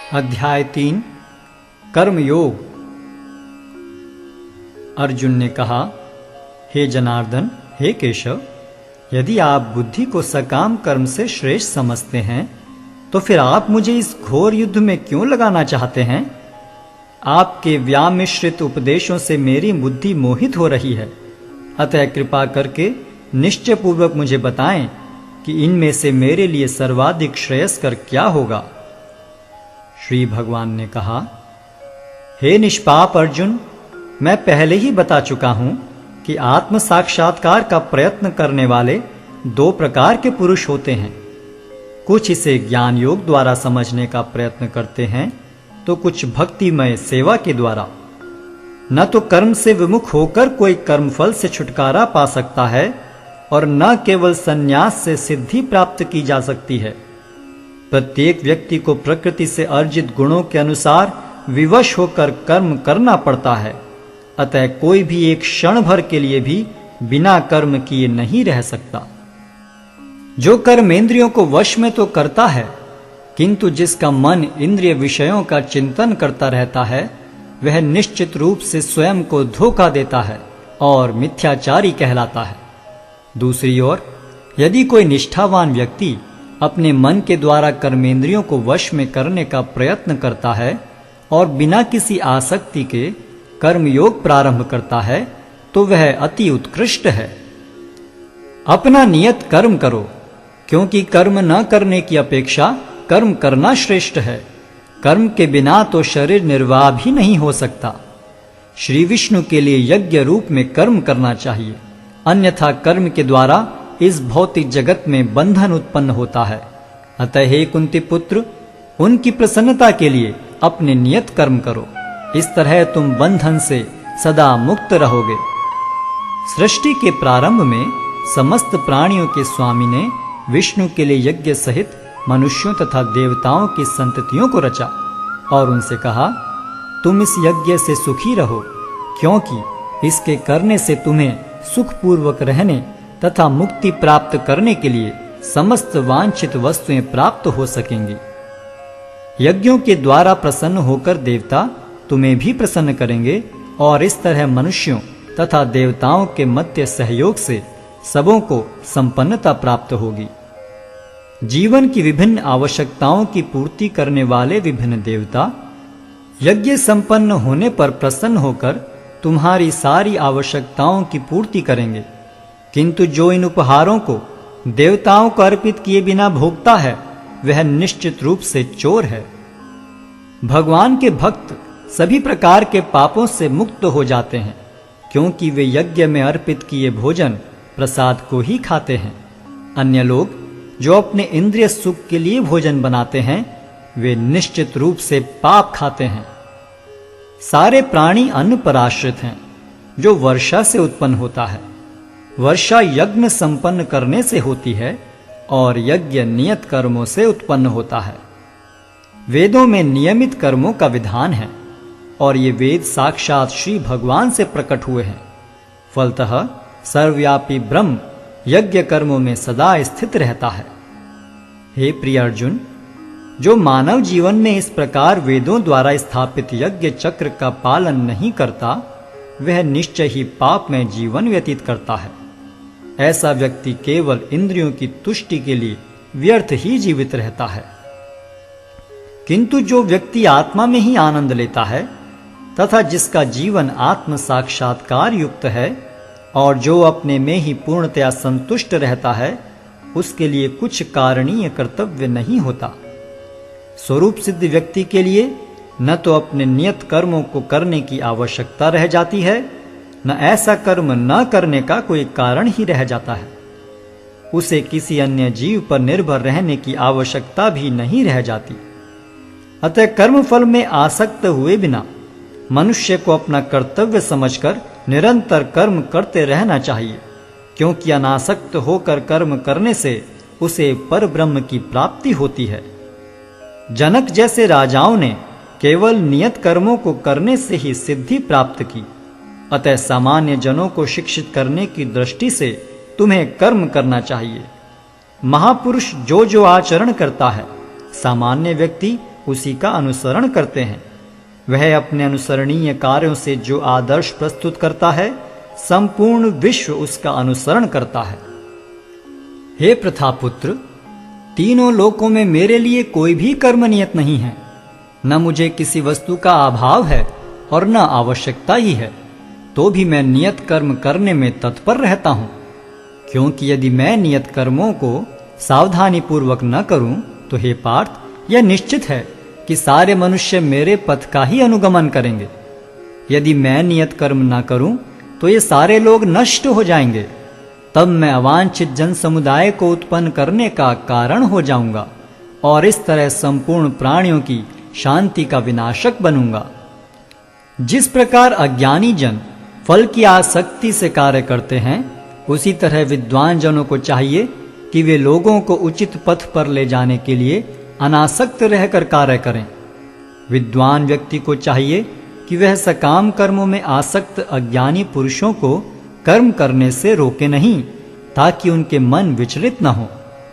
अध्याय 3 कर्मयोग। अर्जुन ने कहा, हे जनार्दन, हे केशव, यदि आप बुद्धि को सकाम कर्म से श्रेष्ठ समझते हैं तो फिर आप मुझे इस घोर युद्ध में क्यों लगाना चाहते हैं? आपके व्यामिश्रित उपदेशों से मेरी बुद्धि मोहित हो रही है। अतः कृपा करके निश्चय पूर्वक मुझे बताएं कि इनमें से मेरे लिए सर्वाधिक श्रेयस्कर क्या होगा। श्री भगवान ने कहा, हे निष्पाप अर्जुन, मैं पहले ही बता चुका हूं कि आत्म साक्षात्कार का प्रयत्न करने वाले दो प्रकार के पुरुष होते हैं। कुछ इसे ज्ञान योग द्वारा समझने का प्रयत्न करते हैं तो कुछ भक्तिमय सेवा के द्वारा। न तो कर्म से विमुख होकर कोई कर्मफल से छुटकारा पा सकता है और न केवल संन्यास से सिद्धि प्राप्त की जा सकती है। प्रत्येक व्यक्ति को प्रकृति से अर्जित गुणों के अनुसार विवश होकर कर्म करना पड़ता है। अतः कोई भी एक क्षण भर के लिए भी बिना कर्म किए नहीं रह सकता। जो कर्मेंद्रियों को वश में तो करता है, किंतु जिसका मन इंद्रिय विषयों का चिंतन करता रहता है, वह निश्चित रूप से स्वयं को धोखा देता है और मिथ्याचारी कहलाता है। दूसरी ओर, यदि कोई निष्ठावान व्यक्ति अपने मन के द्वारा कर्मेंद्रियों को वश में करने का प्रयत्न करता है और बिना किसी आसक्ति के कर्मयोग प्रारंभ करता है, तो वह अति उत्कृष्ट है। अपना नियत कर्म करो, क्योंकि कर्म न करने की अपेक्षा कर्म करना श्रेष्ठ है। कर्म के बिना तो शरीर निर्वाह भी नहीं हो सकता। श्री विष्णु के लिए यज्ञ रूप में कर्म करना चाहिए, अन्यथा कर्म के द्वारा इस भौतिक जगत में बंधन उत्पन्न होता है। अतः हे कुंती पुत्र, उनकी प्रसन्नता के लिए अपने नियत कर्म करो। इस तरह तुम बंधन से सदा मुक्त रहोगे। सृष्टि के प्रारंभ में समस्त प्राणियों के स्वामी ने विष्णु के लिए यज्ञ सहित मनुष्यों तथा देवताओं की संततियों को रचा और उनसे कहा, तुम इस यज्ञ से सुखी रहो, क्योंकि इसके करने से तुम्हें सुखपूर्वक रहने तथा मुक्ति प्राप्त करने के लिए समस्त वांछित वस्तुएं प्राप्त हो सकेंगी। यज्ञों के द्वारा प्रसन्न होकर देवता तुम्हें भी प्रसन्न करेंगे और इस तरह मनुष्यों तथा देवताओं के मध्य सहयोग से सबों को संपन्नता प्राप्त होगी। जीवन की विभिन्न आवश्यकताओं की पूर्ति करने वाले विभिन्न देवता यज्ञ संपन्न होने पर प्रसन्न होकर तुम्हारी सारी आवश्यकताओं की पूर्ति करेंगे। किंतु जो इन उपहारों को देवताओं को अर्पित किए बिना भोगता है, वह निश्चित रूप से चोर है। भगवान के भक्त सभी प्रकार के पापों से मुक्त हो जाते हैं, क्योंकि वे यज्ञ में अर्पित किए भोजन प्रसाद को ही खाते हैं। अन्य लोग जो अपने इंद्रिय सुख के लिए भोजन बनाते हैं, वे निश्चित रूप से पाप खाते हैं। सारे प्राणी अन्न पर आश्रित हैं, जो वर्षा से उत्पन्न होता है। वर्षा यज्ञ संपन्न करने से होती है और यज्ञ नियत कर्मों से उत्पन्न होता है। वेदों में नियमित कर्मों का विधान है और ये वेद साक्षात श्री भगवान से प्रकट हुए हैं। फलतः सर्वव्यापी ब्रह्म यज्ञ कर्मों में सदा स्थित रहता है। हे प्रिय अर्जुन, जो मानव जीवन में इस प्रकार वेदों द्वारा स्थापित यज्ञ चक्र का पालन नहीं करता, वह निश्चय ही पाप में जीवन व्यतीत करता है। ऐसा व्यक्ति केवल इंद्रियों की तुष्टि के लिए व्यर्थ ही जीवित रहता है। किंतु जो व्यक्ति आत्मा में ही आनंद लेता है तथा जिसका जीवन आत्म साक्षात्कार युक्त है और जो अपने में ही पूर्णतया संतुष्ट रहता है, उसके लिए कुछ कारणीय कर्तव्य नहीं होता। स्वरूप सिद्ध व्यक्ति के लिए न तो अपने नियत कर्मों को करने की आवश्यकता रह जाती है, न ऐसा कर्म न करने का कोई कारण ही रह जाता है। उसे किसी अन्य जीव पर निर्भर रहने की आवश्यकता भी नहीं रह जाती। अतः कर्म फल में आसक्त हुए बिना मनुष्य को अपना कर्तव्य समझकर निरंतर कर्म करते रहना चाहिए, क्योंकि अनासक्त होकर कर्म करने से उसे पर ब्रह्म की प्राप्ति होती है। जनक जैसे राजाओं ने केवल नियत कर्मों को करने से ही सिद्धि प्राप्त की। अतः सामान्य जनों को शिक्षित करने की दृष्टि से तुम्हें कर्म करना चाहिए। महापुरुष जो जो आचरण करता है, सामान्य व्यक्ति उसी का अनुसरण करते हैं। वह अपने अनुसरणीय कार्यों से जो आदर्श प्रस्तुत करता है, संपूर्ण विश्व उसका अनुसरण करता है। हे प्रथापुत्र, तीनों लोकों में मेरे लिए कोई भी कर्म नियत नहीं है। न मुझे किसी वस्तु का अभाव है और न आवश्यकता ही है, तो भी मैं नियत कर्म करने में तत्पर रहता हूं। क्योंकि यदि मैं नियत कर्मों को सावधानी पूर्वक न करूं, तो हे पार्थ, यह निश्चित है कि सारे मनुष्य मेरे पथ का ही अनुगमन करेंगे। यदि मैं नियत कर्म न करूं, तो ये सारे लोग नष्ट हो जाएंगे। तब मैं अवांछित जन समुदाय को उत्पन्न करने का कारण हो जाऊंगा और इस तरह संपूर्ण प्राणियों की शांति का विनाशक बनूंगा। जिस प्रकार अज्ञानी जन फल की आसक्ति से कार्य करते हैं, उसी तरह विद्वान जनों को चाहिए कि वे लोगों को उचित पथ पर ले जाने के लिए अनासक्त रहकर कार्य करें। विद्वान व्यक्ति को चाहिए कि वह सकाम कर्मों में आसक्त अज्ञानी पुरुषों को कर्म करने से रोके नहीं, ताकि उनके मन विचलित न हो,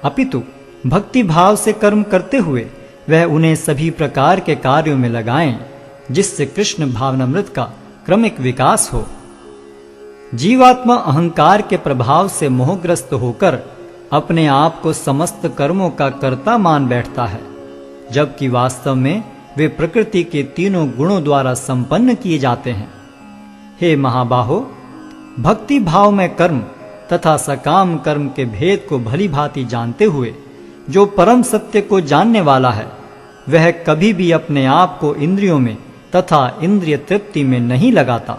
अपितु भक्ति भाव से कर्म करते हुए वह उन्हें सभी प्रकार के कार्यों में लगाएं, जिससे कृष्ण भावनामृत का क्रमिक विकास हो। जीवात्मा अहंकार के प्रभाव से मोहग्रस्त होकर अपने आप को समस्त कर्मों का कर्ता मान बैठता है, जबकि वास्तव में वे प्रकृति के तीनों गुणों द्वारा संपन्न किए जाते हैं। हे महाबाहो, भक्ति भाव में कर्म तथा सकाम कर्म के भेद को भली भांति जानते हुए जो परम सत्य को जानने वाला है, वह कभी भी अपने आप को इंद्रियों में तथा इंद्रिय तृप्ति में नहीं लगाता।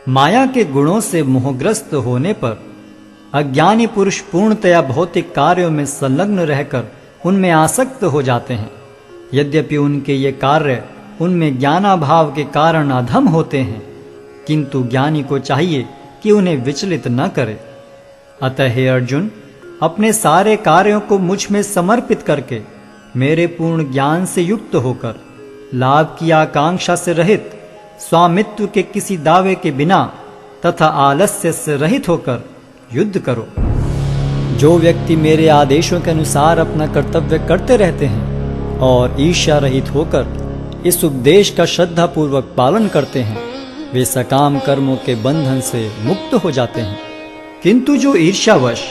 माया के गुणों से मोहग्रस्त होने पर अज्ञानी पुरुष पूर्णतया भौतिक कार्यों में संलग्न रहकर उनमें आसक्त हो जाते हैं। यद्यपि उनके ये कार्य उनमें ज्ञानाभाव के कारण अधम होते हैं, किंतु ज्ञानी को चाहिए कि उन्हें विचलित न करे। अतः हे अर्जुन, अपने सारे कार्यों को मुझ में समर्पित करके मेरे पूर्ण ज्ञान से युक्त होकर लाभ की आकांक्षा से रहित, स्वामित्व के किसी दावे के बिना तथा आलस्य से रहित होकर युद्ध करो। जो व्यक्ति मेरे आदेशों के अनुसार अपना कर्तव्य करते रहते हैं और ईर्ष्या रहित होकर इस उपदेश का श्रद्धापूर्वक पालन करते हैं, वे सकाम कर्मों के बंधन से मुक्त हो जाते हैं। किंतु जो ईर्ष्यावश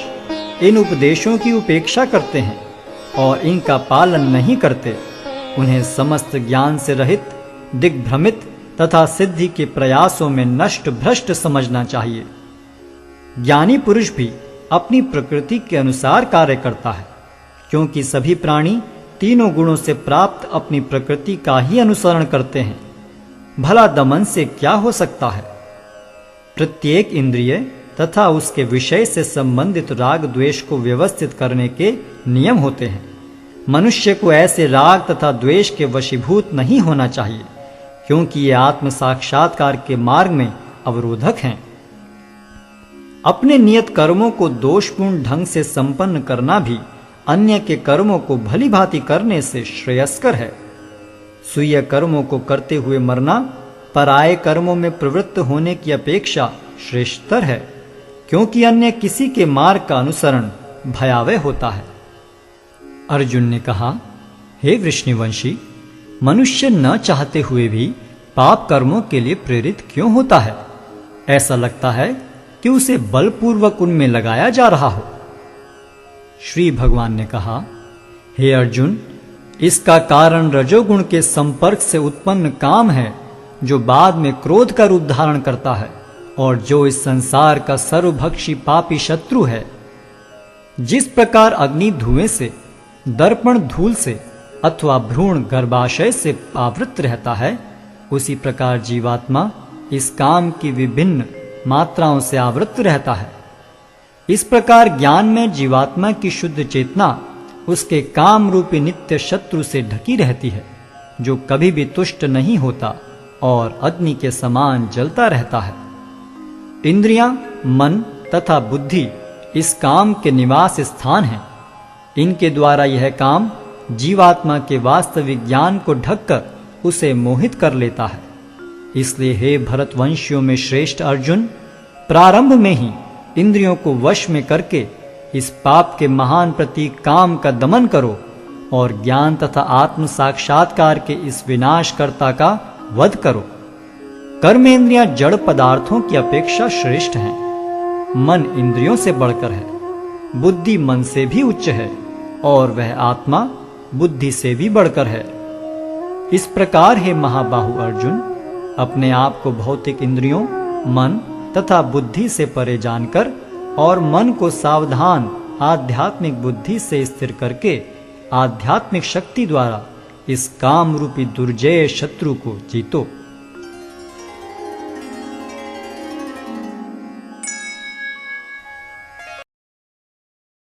इन उपदेशों की उपेक्षा करते हैं और इनका पालन नहीं करते, उन्हें समस्त ज्ञान से रहित, दिग्भ्रमित तथा सिद्धि के प्रयासों में नष्ट भ्रष्ट समझना चाहिए। ज्ञानी पुरुष भी अपनी प्रकृति के अनुसार कार्य करता है, क्योंकि सभी प्राणी तीनों गुणों से प्राप्त अपनी प्रकृति का ही अनुसरण करते हैं। भला दमन से क्या हो सकता है? प्रत्येक इंद्रिय तथा उसके विषय से संबंधित राग द्वेष को व्यवस्थित करने के नियम होते हैं। मनुष्य को ऐसे राग तथा द्वेष के वशीभूत नहीं होना चाहिए, क्योंकि ये आत्म साक्षात्कार के मार्ग में अवरोधक हैं। अपने नियत कर्मों को दोषपूर्ण ढंग से संपन्न करना भी अन्य के कर्मों को भली भांति करने से श्रेयस्कर है। स्वीय कर्मों को करते हुए मरना पराये कर्मों में प्रवृत्त होने की अपेक्षा श्रेष्ठतर है, क्योंकि अन्य किसी के मार्ग का अनुसरण भयावह होता है। अर्जुन ने कहा, हे वृष्णिवंशी, मनुष्य न चाहते हुए भी पाप कर्मों के लिए प्रेरित क्यों होता है? ऐसा लगता है कि उसे बलपूर्वक उनमें लगाया जा रहा हो। श्री भगवान ने कहा, हे अर्जुन, इसका कारण रजोगुण के संपर्क से उत्पन्न काम है, जो बाद में क्रोध का रूप धारण करता है और जो इस संसार का सर्वभक्षी पापी शत्रु है। जिस प्रकार अग्नि धुएं से, दर्पण धूल से अथवा भ्रूण गर्भाशय से आवृत रहता है, उसी प्रकार जीवात्मा इस काम की विभिन्न मात्राओं से आवृत रहता है। इस प्रकार ज्ञान में जीवात्मा की शुद्ध चेतना उसके काम रूपी नित्य शत्रु से ढकी रहती है, जो कभी भी तुष्ट नहीं होता और अग्नि के समान जलता रहता है। इंद्रियां, मन तथा बुद्धि इस काम के निवास स्थान हैं। इनके द्वारा यह काम जीवात्मा के वास्तविक ज्ञान को ढककर उसे मोहित कर लेता है। इसलिए हे भरतवंशियों में श्रेष्ठ अर्जुन, प्रारंभ में ही इंद्रियों को वश में करके इस पाप के महान प्रतीक काम का दमन करो और ज्ञान तथा आत्म साक्षात्कार के इस विनाशकर्ता का वध करो। कर्मेंद्रियां जड़ पदार्थों की अपेक्षा श्रेष्ठ हैं। मन इंद्रियों से बढ़कर है, बुद्धि मन से भी उच्च है और वह आत्मा बुद्धि से भी बढ़कर है। इस प्रकार हे महाबाहु अर्जुन, अपने आप को भौतिक इंद्रियों, मन तथा बुद्धि से परे जानकर और मन को सावधान आध्यात्मिक बुद्धि से स्थिर करके आध्यात्मिक शक्ति द्वारा इस काम रूपी दुर्जय शत्रु को जीतो।